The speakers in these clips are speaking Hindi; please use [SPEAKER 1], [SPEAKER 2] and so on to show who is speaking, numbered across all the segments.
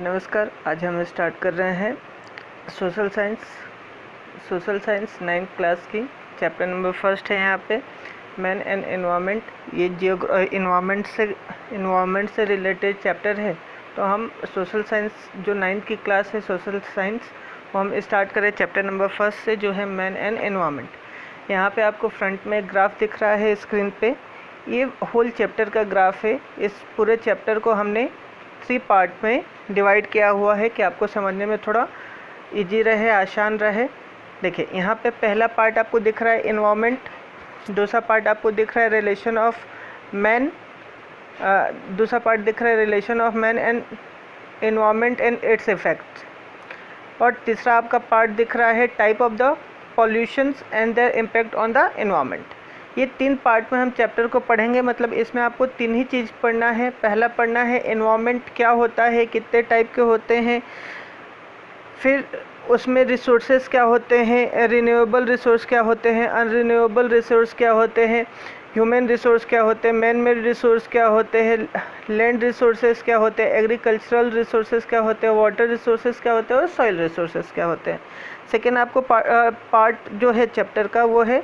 [SPEAKER 1] नमस्कार। आज हम स्टार्ट कर रहे हैं सोशल साइंस 9th क्लास की। चैप्टर नंबर फर्स्ट है यहाँ पे मैन एंड एनवायरनमेंट। ये इन्वायरमेंट से रिलेटेड चैप्टर है। तो हम सोशल साइंस जो 9th की क्लास है सोशल साइंस, वो हम स्टार्ट करें चैप्टर नंबर फर्स्ट से, जो है मैन एंड एनवायरनमेंट। यहाँ पे आपको फ्रंट में ग्राफ दिख रहा है स्क्रीन पे। ये होल चैप्टर का ग्राफ है। इस पूरे चैप्टर को हमने 3 पार्ट में डिवाइड किया हुआ है कि आपको समझने में थोड़ा इजी रहे, आसान रहे। देखिए यहाँ पे पहला पार्ट आपको दिख रहा है इन्वायरमेंट, दूसरा पार्ट आपको दिख रहा है रिलेशन ऑफ मैन, दूसरा पार्ट दिख रहा है relation of man and environment and it's effects, और तीसरा आपका पार्ट दिख रहा है type of the pollutions and there impact on the environment. ये 3 पार्ट में हम चैप्टर को पढ़ेंगे। मतलब इसमें आपको 3 ही चीज़ पढ़ना है। पहला पढ़ना है इन्वायरमेंट क्या होता है, कितने टाइप के होते हैं, फिर उसमें रिसोर्सेज क्या होते हैं, रिन्यूएबल रिसोर्स क्या होते हैं, अनरिन्यूएबल रिसोर्स क्या होते हैं, ह्यूमन रिसोर्स क्या होते हैं, मैन मेड रिसोर्स क्या होते हैं, लैंड रिसोर्सेज क्या होते हैं, एग्रीकल्चरल रिसोर्सेज क्या होते हैं, वाटर रिसोर्सेज क्या होते हैं और सॉइल रिसोर्सेज क्या होते हैं। सेकेंड आपको पार्ट जो है चैप्टर का वो है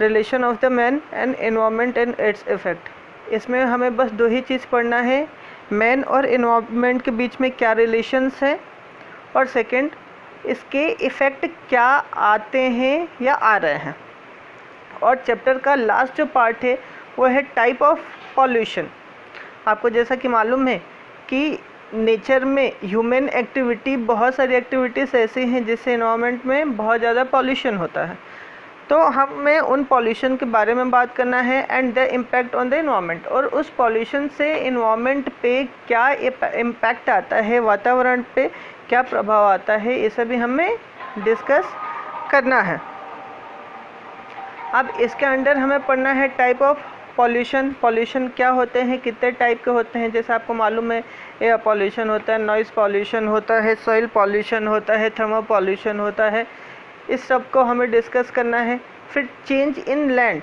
[SPEAKER 1] relation of the man and environment and its effect. इसमें हमें बस 2 ही चीज़ पढ़ना है, मैन और एनवायरनमेंट के बीच में क्या रिलेशंस है, और सेकंड इसके इफ़ेक्ट क्या आते हैं या आ रहे हैं। और चैप्टर का लास्ट जो पार्ट है वो है टाइप ऑफ पॉल्यूशन। आपको जैसा कि मालूम है कि नेचर में ह्यूमन एक्टिविटी, बहुत सारी एक्टिविटीज़ ऐसी हैं जिससे एनवायरनमेंट में बहुत ज़्यादा पॉल्यूशन होता है। तो हमें उन पॉल्यूशन के बारे में बात करना है and the impact on the environment, और उस पॉल्यूशन से इन्वायरमेंट पे क्या इम्पैक्ट आता है, वातावरण पे क्या प्रभाव आता है, ये सभी हमें डिस्कस करना है। अब इसके अंडर हमें पढ़ना है टाइप ऑफ पॉल्यूशन क्या होते हैं, कितने टाइप के होते हैं। जैसे आपको मालूम है एयर पॉल्यूशन होता है, नॉइज़ पॉल्यूशन होता है, सॉइल पॉल्यूशन होता है, थर्मल पॉल्यूशन होता है। इस सब को हमें डिस्कस करना है। फिर change in land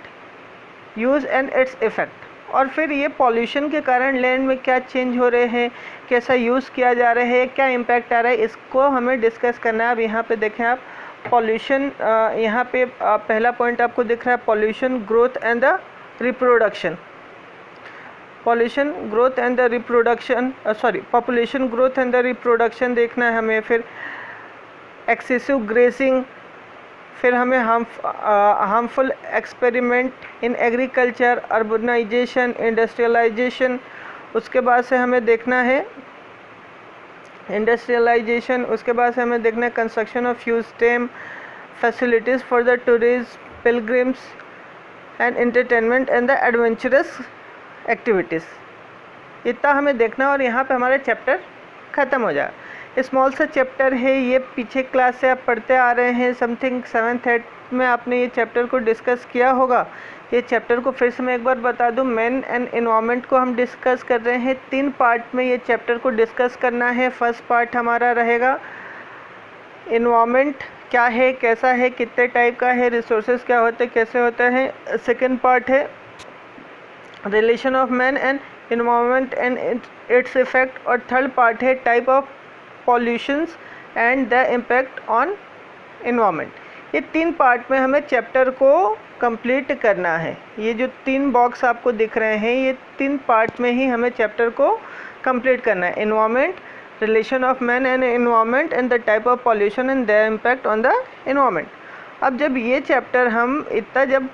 [SPEAKER 1] use and it's effect, और फिर ये पॉल्यूशन के कारण लैंड में क्या चेंज हो रहे हैं, कैसा यूज़ किया जा रहा है, क्या इम्पैक्ट आ रहा है, इसको हमें डिस्कस करना है। अब यहाँ पे देखें आप पॉल्यूशन, यहाँ पे पहला पॉइंट आपको दिख रहा है pollution growth and the reproduction. Pollution growth and the reproduction, population growth and the reproduction देखना है हमें। फिर एक्सेसिव ग्रेसिंग, फिर हमें harmful experiment in agriculture, urbanisation, industrialisation. उसके बाद से हमें देखना है इंडस्ट्रियलाइजेशन, उसके बाद से हमें देखना है construction of huge dam, facilities for the tourist, pilgrims and entertainment and the adventurous activities. इतना हमें देखना, और यहाँ पे हमारा चैप्टर ख़त्म हो जाएगा। स्मॉल सा चैप्टर है ये, पीछे क्लास से आप पढ़ते आ रहे हैं। समथिंग 7th 8th में आपने ये चैप्टर को डिस्कस किया होगा। ये चैप्टर को फिर से मैं एक बार बता दूं, मैन एंड एनवायरनमेंट को हम डिस्कस कर रहे हैं। 3 पार्ट में ये चैप्टर को डिस्कस करना है। फर्स्ट पार्ट हमारा रहेगा एनवायरनमेंट क्या है, कैसा है, कितने टाइप का है, रिसोर्सेज क्या होते हैं, कैसे होते हैं। सेकेंड पार्ट है relation of man and environment and its effect, और थर्ड पार्ट है type of pollutions and the impact on environment. ये 3 पार्ट में हमें चैप्टर को कंप्लीट करना है। ये जो 3 बॉक्स आपको दिख रहे हैं, ये 3 पार्ट में ही हमें चैप्टर को कंप्लीट करना है। Environment, relation of man and environment and the type of pollution and the impact on the environment. अब जब ये चैप्टर हम इतना जब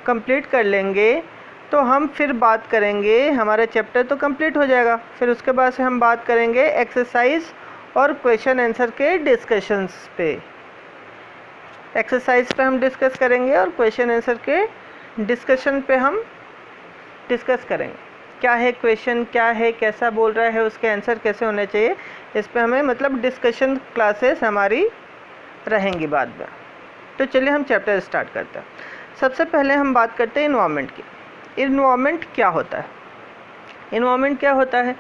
[SPEAKER 1] कंप्लीट कर लेंगे तो हम फिर बात करेंगे, हमारा चैप्टर तो कंप्लीट हो जाएगा। फिर उसके बाद से हम बात करेंगे एक्सरसाइज और क्वेश्चन आंसर के डिस्कशंस पे। एक्सरसाइज पे हम डिस्कस करेंगे और क्वेश्चन आंसर के डिस्कशन पे हम डिस्कस करेंगे। क्या है क्वेश्चन, क्या है, कैसा बोल रहा है, उसके आंसर कैसे होने चाहिए, इस पे हमें मतलब डिस्कशन क्लासेस हमारी रहेंगी बाद में। तो चलिए हम चैप्टर स्टार्ट करते हैं। सबसे पहले हम बात करते हैं इन्वायरमेंट की। इन्वायरमेंट क्या होता है? इन्वायरमेंट क्या होता है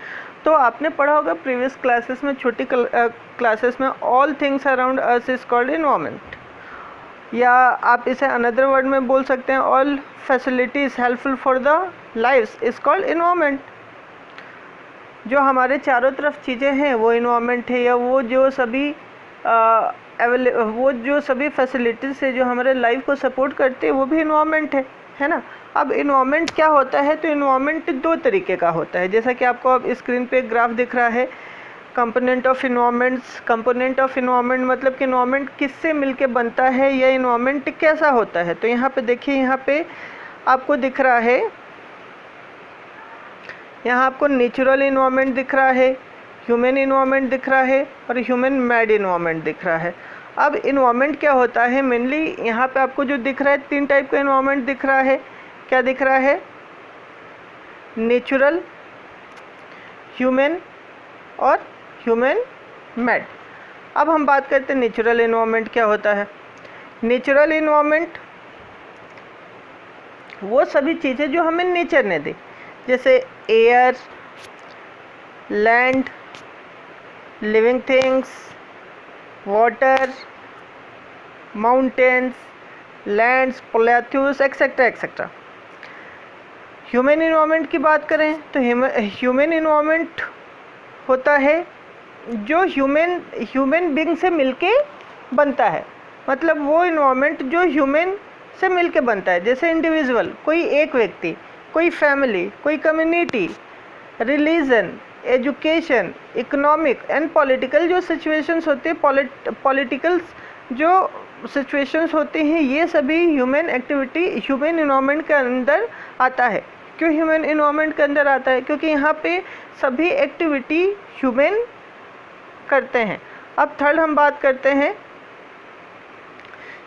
[SPEAKER 1] तो आपने पढ़ा होगा प्रीवियस क्लासेस में, छोटी क्लासेस में, all things around us is called environment, या आप इसे अनदर वर्ड में बोल सकते हैं all facilities helpful for the life is called environment. जो हमारे चारों तरफ चीज़ें हैं वो इन्वायरमेंट है, या वो जो सभी वो जो सभी फैसिलिटीज़ है जो हमारे लाइफ को सपोर्ट करते हैं वो भी इन्वायरमेंट है ना। अब इन्वायरमेंट क्या होता है, तो इन्वायरमेंट दो तरीके का होता है, जैसा कि आपको अब स्क्रीन पे ग्राफ दिख रहा है। Component of environments, component of environment मतलब कि इन्वायरमेंट किससे मिलके बनता है या इन्वायरमेंट कैसा होता है। तो यहाँ पे देखिए, यहाँ पे आपको दिख रहा है, यहाँ आपको नेचुरल इन्वायरमेंट दिख रहा है, ह्यूमन इन्वायरमेंट दिख रहा है और ह्यूमन मेड इन्वायरमेंट दिख रहा है। अब इन्वायरमेंट क्या होता है, मेनली यहाँ पे आपको जो दिख रहा है 3 टाइप का इन्वायरमेंट दिख रहा है। क्या दिख रहा है? नेचुरल, ह्यूमन और ह्यूमन मेड। अब हम बात करते हैं नेचुरल इन्वायरमेंट क्या होता है। नेचुरल इन्वायरमेंट वो सभी चीज़ें जो हमें नेचर ने दी, जैसे air, land, living things, water, mountains, lands, plateaus, etcetera etcetera. Human environment की बात करें तो ह्यूमन इन्वायरमेंट होता है जो ह्यूमन बीइंग से मिलके बनता है, मतलब वो इन्वायरमेंट जो ह्यूमन से मिलके बनता है, जैसे इंडिविजुअल, कोई एक व्यक्ति, कोई फैमिली, कोई community, religion, education, economic and political जो सिचुएशंस होते हैं, पॉलिटिकल जो सिचुएशंस होते हैं, ये सभी ह्यूमन एक्टिविटी ह्यूमन इन्वायरमेंट के अंदर आता है। क्यों ह्यूमन इन्वायरमेंट के अंदर आता है? क्योंकि यहाँ पे सभी एक्टिविटी ह्यूमन करते हैं। अब थर्ड हम बात करते हैं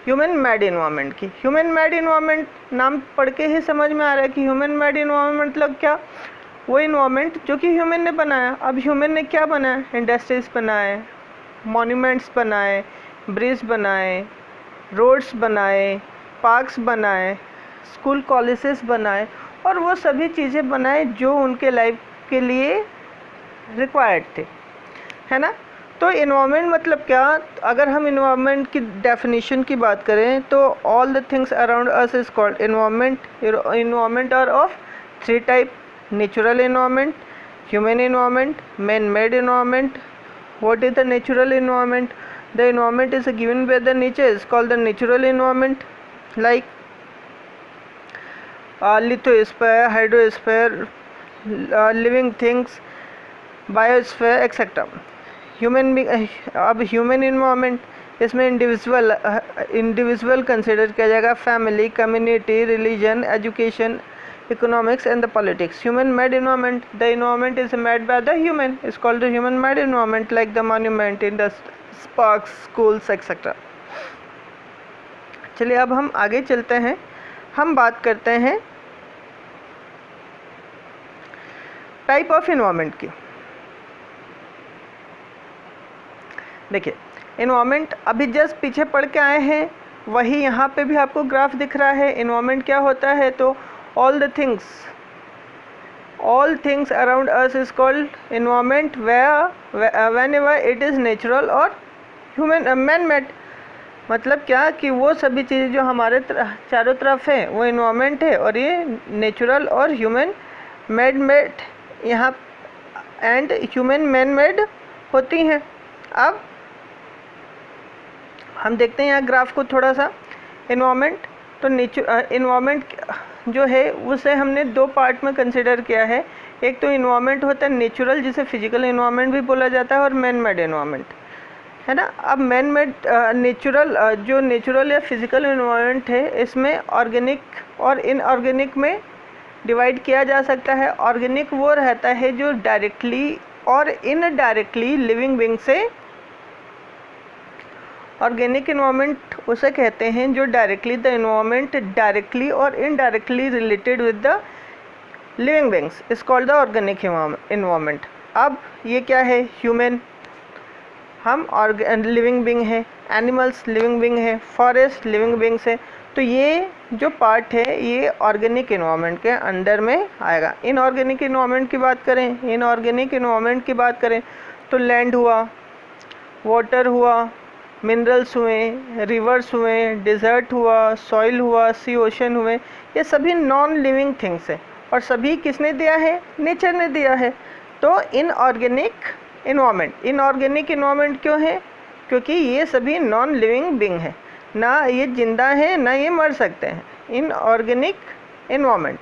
[SPEAKER 1] ह्यूमन मेड इन्वायरमेंट की। ह्यूमन मेड इन्वायरमेंट नाम पढ़ के ही समझ में आ रहा है कि ह्यूमन मेड इन्वायरमेंट मतलब क्या? वो इन्वायरमेंट जो कि ह्यूमन ने बनाया। अब ह्यूमन ने क्या बनाया? इंडस्ट्रीज बनाए, मॉन्यूमेंट्स बनाए, ब्रिज बनाए, रोड्स बनाए, पार्क्स बनाए, स्कूल कॉलेजेस बनाए, और वो सभी चीज़ें बनाए जो उनके लाइफ के लिए रिक्वायर्ड थे, है ना। तो इन्वायरमेंट मतलब क्या? अगर हम इन्वायरमेंट की डेफिनेशन की बात करें तो all the things around us is called environment. Environment are of 3 type: natural environment, human environment, man made environment. What is the natural environment? The environment is given by the nature is called the natural environment, like lithosphere, hydrosphere, living things, biosphere, etc. अब ह्यूमन इन्वायरमेंट, इसमें इंडिविजुअल कंसिडर किया जाएगा, family, community, religion, education, economics and the politics. Human made environment, the environment is made by the human, is called the human made environment, like the monument, industries, parks, schools, etc. चलिए अब हम आगे चलते हैं, हम बात करते हैं टाइप ऑफ इन्वायरमेंट की। देखिए, इन्वायरमेंट अभी जस्ट पीछे पढ़ के आए हैं, वही यहाँ पे भी आपको ग्राफ दिख रहा है। इन्वायरमेंट क्या होता है? तो all things around us is called environment, whenever it is natural or human man made। मतलब क्या कि वो सभी चीज़ें जो हमारे चारों तरफ है वो इन्वायरमेंट है, और ये नेचुरल और ह्यूमन मेड यहाँ एंड ह्यूमन मैन मेड होती हैं। अब हम देखते हैं यहाँ ग्राफ को थोड़ा सा। इन्वायरमेंट, तो इन्वायरमेंट जो है उसे हमने 2 पार्ट में कंसिडर किया है। एक तो इन्वायरमेंट होता है नेचुरल, जिसे फिजिकल इन्वायरमेंट भी बोला जाता है, और मैन मेड इन्वायरमेंट, है ना। अब मैन मेड जो नेचुरल या फिजिकल इन्वायरमेंट है, इसमें ऑर्गेनिक और इनऑर्गेनिक में डिवाइड किया जा सकता है। ऑर्गेनिक वो रहता है जो डायरेक्टली और इनडायरेक्टली लिविंग बीइंग से, ऑर्गेनिक इन्वायरमेंट उसे कहते हैं जो डायरेक्टली द इन्वायरमेंट डायरेक्टली और indirectly related with the living beings is called the organic environment. अब ये क्या है? ह्यूमन, हम लिविंग बीइंग है, एनिमल्स लिविंग बीइंग है, फॉरेस्ट लिविंग बीइंग्स है। तो ये जो पार्ट है ये ऑर्गेनिक इन्वायरमेंट के अंडर में आएगा। इनऑर्गेनिक इन्वायरमेंट की बात करें तो लैंड हुआ, वाटर हुआ, मिनरल्स हुए, रिवर्स हुए, डिज़र्ट हुआ, सॉइल हुआ, सी ओशन हुए, ये सभी नॉन लिविंग थिंग्स है। और सभी किसने दिया है? नेचर ने दिया है। तो इनऑर्गेनिक इन्वायरमेंट क्यों है? क्योंकि ये सभी नॉन लिविंग बीइंग है, ना ये जिंदा है ना ये मर सकते हैं। इनऑर्गेनिक इन्वायरमेंट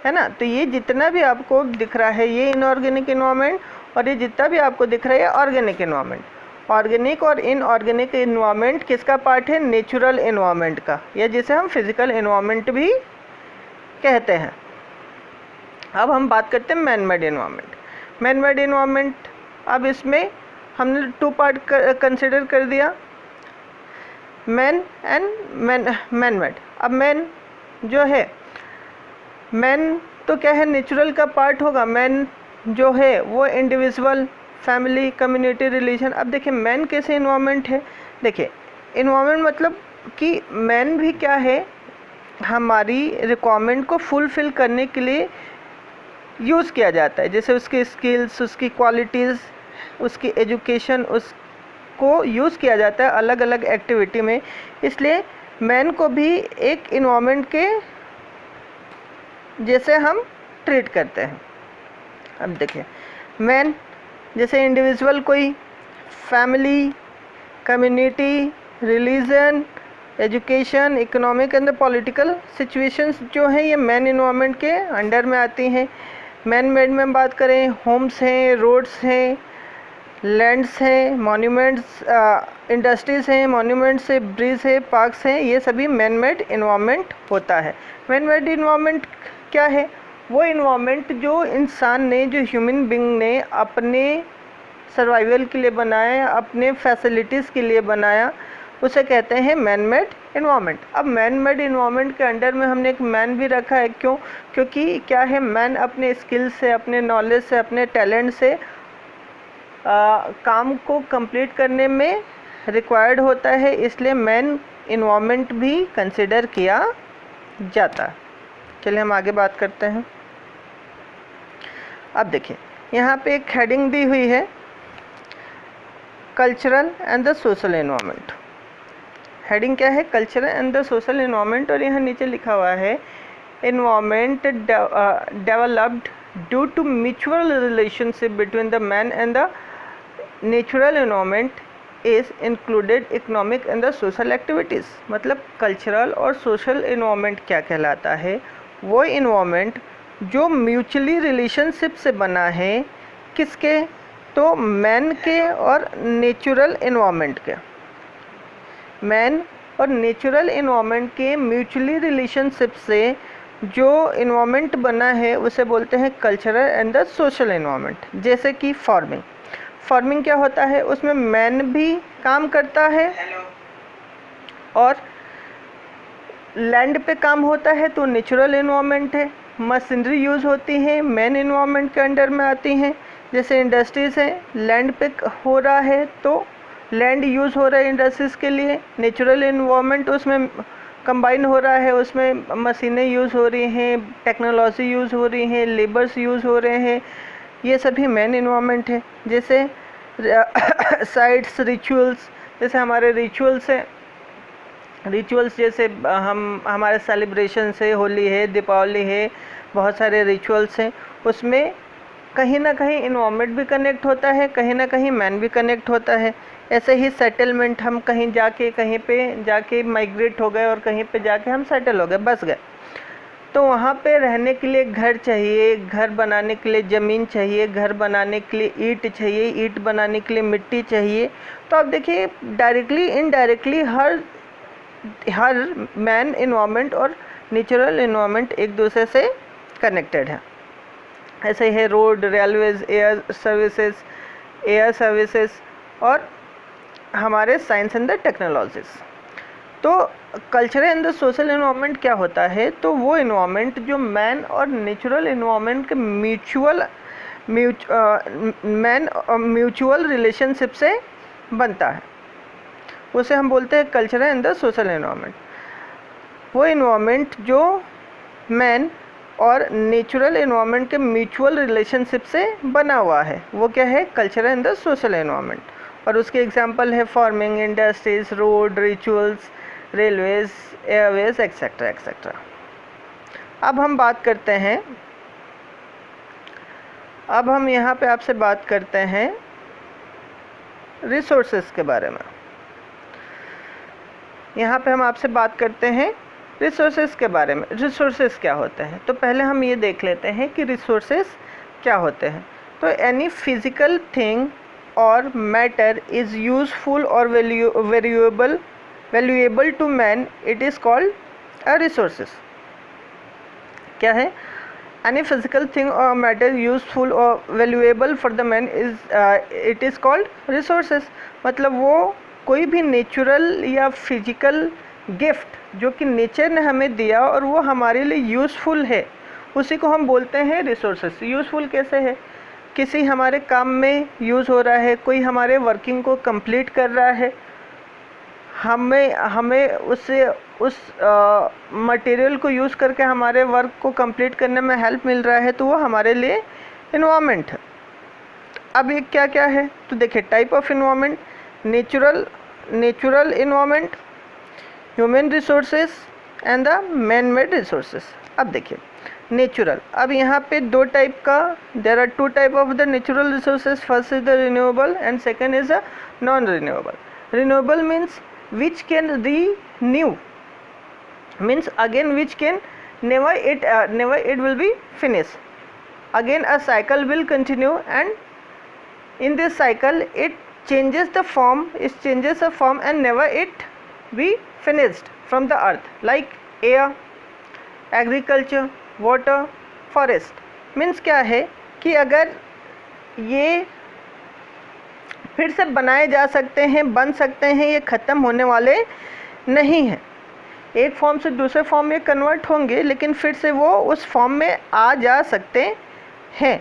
[SPEAKER 1] है ना। तो ये जितना भी आपको दिख रहा है ये इनऑर्गेनिक इन्वायरमेंट, और ये जितना भी आपको दिख रहा है ये ऑर्गेनिक इन्वायरमेंट। ऑर्गेनिक और इनऑर्गेनिक इन्वायरमेंट किसका पार्ट है? नेचुरल इन्वायरमेंट का, या जिसे हम फिजिकल इन्वायरमेंट भी कहते हैं। अब हम बात करते हैं मैन मेड इन्वायरमेंट। अब इसमें हमने 2 पार्ट कंसिडर कर दिया, मैन मेड। अब मैन जो है, मैन तो क्या है? नेचुरल का पार्ट होगा। मैन जो है वो इंडिविजुअल, फैमिली, कम्युनिटी, रिलीजन। अब देखिए मैन कैसे इन्वायरमेंट है? देखिए इन्वायरमेंट मतलब कि मैन भी क्या है? हमारी रिक्वायरमेंट को फुलफिल करने के लिए यूज़ किया जाता है, जैसे उसकी स्किल्स, उसकी क्वालिटीज़, उसकी एजुकेशन, उसको यूज़ किया जाता है अलग अलग एक्टिविटी में। इसलिए मैन को भी एक इन्वायरमेंट के जैसे हम ट्रीट करते हैं। अब देखिए मैन जैसे इंडिविजुअल, कोई family, community, religion, education, economic and political situations जो हैं ये मैन इन्वायरमेंट के अंडर में आती हैं। मैन मेड में बात करें, होम्स हैं, रोड्स हैं, लैंड्स हैं, मॉन्यूमेंट्स, इंडस्ट्रीज़ हैं, मॉन्यूमेंट्स है, ब्रिज है, पार्क्स हैं, ये सभी मैन मेड इन्वायरमेंट होता है। मैन मेड इन्वायरमेंट क्या है? वो इन्वायरमेंट जो इंसान ने, जो ह्यूमन बीइंग ने अपने सर्वाइवल के लिए बनाया, अपने फैसिलिटीज़ के लिए बनाया, उसे कहते हैं मैन मेड इन्वायरमेंट। अब मैन मेड इन्वायरमेंट के अंडर में हमने एक मैन भी रखा है। क्यों? क्योंकि क्या है, मैन अपने स्किल्स से, अपने नॉलेज से, अपने टैलेंट से काम को कंप्लीट करने में रिक्वायर्ड होता है, इसलिए मैन इन्वायरमेंट भी कंसिडर किया जाता है। चलिए हम आगे बात करते हैं। अब देखिए यहाँ पे एक हेडिंग दी हुई है, cultural and the social environment. Heading क्या है? Cultural and the social environment. और यहाँ नीचे लिखा हुआ है environment developed due to mutual relationship between the man and the natural environment is included economic and the social activities. मतलब कल्चरल और सोशल इन्वायरमेंट क्या कहलाता है? वो इन्वायरमेंट जो म्यूचुअली रिलेशनशिप से बना है, किसके? तो मैन के और नेचुरल इन्वायरमेंट के। मैन और नेचुरल इन्वायरमेंट के म्यूचुअली रिलेशनशिप से जो इन्वायरमेंट बना है उसे बोलते हैं cultural and the social environment. जैसे कि फार्मिंग क्या होता है? उसमें मैन भी काम करता है और लैंड पे काम होता है, तो नेचुरल इन्वायरमेंट है। मशीनरी यूज़ होती हैं, मैन इन्वायरमेंट के अंडर में आती हैं। जैसे इंडस्ट्रीज़ हैं, लैंड पे हो रहा है तो लैंड यूज़ हो रहा है इंडस्ट्रीज़ के लिए। नेचुरल इन्वायरमेंट उसमें कंबाइन हो रहा है, उसमें मशीनें यूज़ हो रही हैं, टेक्नोलॉजी यूज़ हो रही हैं, लेबर्स यूज़ हो रहे हैं, ये सभी मैन इन्वायरमेंट है। जैसे साइट्स, रिचुअल्स, जैसे हमारे रिचुअल्स हैं, रिचुअल्स जैसे हमारे सेलिब्रेशन है, होली है, दीपावली है, बहुत सारे रिचुअल्स हैं, उसमें कहीं ना कहीं इन्वायरमेंट भी कनेक्ट होता है, कहीं ना कहीं मैन भी कनेक्ट होता है। ऐसे ही सेटलमेंट, हम कहीं जाके कहीं पे जाके माइग्रेट हो गए और कहीं पे जाके हम सेटल हो गए, बस गए, तो वहाँ पे रहने के लिए घर चाहिए, घर बनाने के लिए ज़मीन चाहिए, घर बनाने के लिए ईंट चाहिए, ईंट बनाने के लिए मिट्टी चाहिए। तो आप देखिए directly indirectly her man environment और नेचुरल इन्वायरमेंट एक दूसरे से कनेक्टेड है। ऐसे ही रोड, रेलवेज, एयर सर्विसेज और हमारे साइंस एंड द टेक्नोलॉजीज। तो cultural and the social environment क्या होता है? तो वो इन्वायरमेंट जो मैन और नेचुरल इन्वायरमेंट के म्यूचुअल रिलेशनशिप से बनता है, उसे हम बोलते हैं cultural and the social environment. वो इन्वायरमेंट जो मैन और नेचुरल इन्वायरमेंट के म्यूचुअल रिलेशनशिप से बना हुआ है, वो क्या है? Cultural and the social environment. और उसके एग्जांपल है farming, industries, road, rituals, railways, Airways, etcetera etcetera. अब हम बात करते हैं अब हम यहाँ पे आपसे बात करते हैं रिसोर्सेस के बारे में। यहाँ पे हम आपसे बात करते हैं रिसोर्सेस के बारे में। रिसोर्सेस क्या होते हैं, तो पहले हम ये देख लेते हैं कि रिसोर्सेस क्या होते हैं। तो एनी फिजिकल थिंग और मैटर इज़ यूजफुल और valuable to man, it is called a resources. क्या है? एनी फिजिकल थिंग और मैटर यूजफुल और valuable for the man it is called resources. मतलब वो कोई भी नेचुरल या फिजिकल गिफ्ट जो कि नेचर ने हमें दिया और वो हमारे लिए यूज़फुल है, उसी को हम बोलते हैं रिसोर्सेस। यूज़फुल कैसे है? किसी हमारे काम में यूज़ हो रहा है, कोई हमारे वर्किंग को कंप्लीट कर रहा है, हमें उस मटेरियल को यूज़ करके हमारे वर्क को कंप्लीट करने में हेल्प मिल रहा है, तो वो हमारे लिए इन्वायरमेंट है। अब ये क्या क्या है, तो देखिए type of environment, natural environment, human resources and the man made resources. अब देखिए नेचुरल, अब यहाँ पे दो टाइप का, there are two type of the natural resources. First is the renewable and second is the non renewable. Renewable means which can renew, means again which can never it will be finished, again a cycle will continue, and in this cycle it changes the form and never it be finished from the earth, like air, agriculture, water, forest। means क्या है कि अगर ये फिर से बनाए जा सकते हैं, बन सकते हैं, ये ख़त्म होने वाले नहीं हैं। एक फॉर्म से दूसरे फॉर्म में कन्वर्ट होंगे, लेकिन फिर से वो उस फॉर्म में आ जा सकते हैं।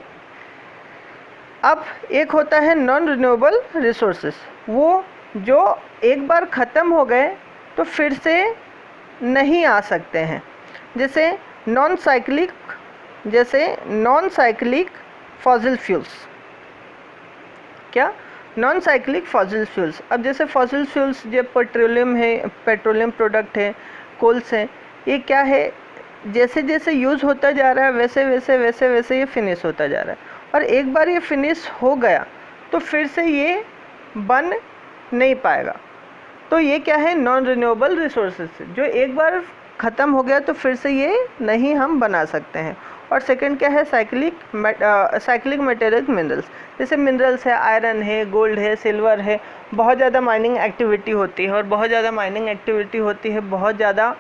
[SPEAKER 1] अब एक होता है नॉन रिन्यूएबल रिसोर्सेस, वो जो एक बार ख़त्म हो गए तो फिर से नहीं आ सकते हैं। जैसे नॉन साइक्लिक फॉसिल फ्यूल्स। क्या? Non cyclic fossil fuels. अब जैसे फॉसिल फ्यूल्स जो पेट्रोलियम प्रोडक्ट है, कोल्स हैं, ये क्या है, जैसे जैसे यूज़ होता जा रहा है वैसे ये फिनिश होता जा रहा है, और एक बार ये फिनिश हो गया तो फिर से ये बन नहीं पाएगा। तो ये क्या है? नॉन रिन्यूएबल रिसोर्सेज, जो एक बार ख़त्म हो गया तो फिर से ये नहीं हम बना सकते हैं। और सेकंड क्या है? Cyclic material minerals. जैसे मिनरल्स है, आयरन है, गोल्ड है, सिल्वर है, बहुत ज़्यादा माइनिंग एक्टिविटी होती है, और बहुत ज़्यादा माइनिंग एक्टिविटी होती है, बहुत ज़्यादा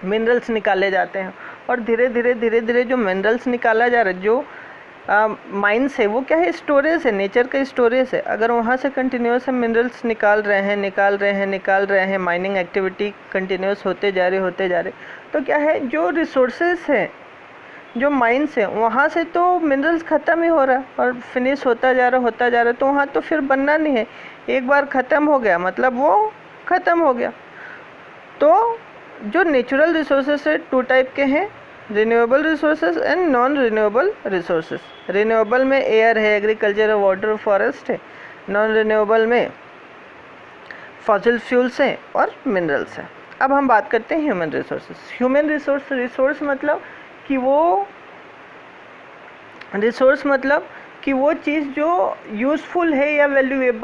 [SPEAKER 1] मिनरल्स निकाले जाते हैं, और धीरे धीरे जो मिनरल्स निकाला जा रहा है, जो माइंस है, वो क्या है? स्टोरेज है, नेचर का स्टोरेज है। अगर वहाँ से कंटिन्यूस हम मिनरल्स निकाल रहे हैं, माइनिंग एक्टिविटी कंटिन्यूस होते जा रहे, तो क्या है, जो रिसोर्सेज हैं, जो माइंस है, वहाँ से तो मिनरल्स ख़त्म ही हो रहा है और फिनिश होता जा रहा है, तो वहाँ तो फिर बनना नहीं है। एक बार ख़त्म हो गया मतलब वो ख़त्म हो गया। तो जो नेचुरल रिसोर्सेज है, टू टाइप के हैं, renewable resources and non renewable resources. Renewable में एयर है, एग्रीकल्चर है, वाटर, फॉरेस्ट है। नॉन रिन्यूएबल में फॉसिल फ्यूल्स हैं और मिनरल्स हैं। अब हम बात करते हैं ह्यूमन रिसोर्सेज। ह्यूमन रिसोर्स मतलब कि वो चीज़ जो यूज़फुल है या वैल्यूएबल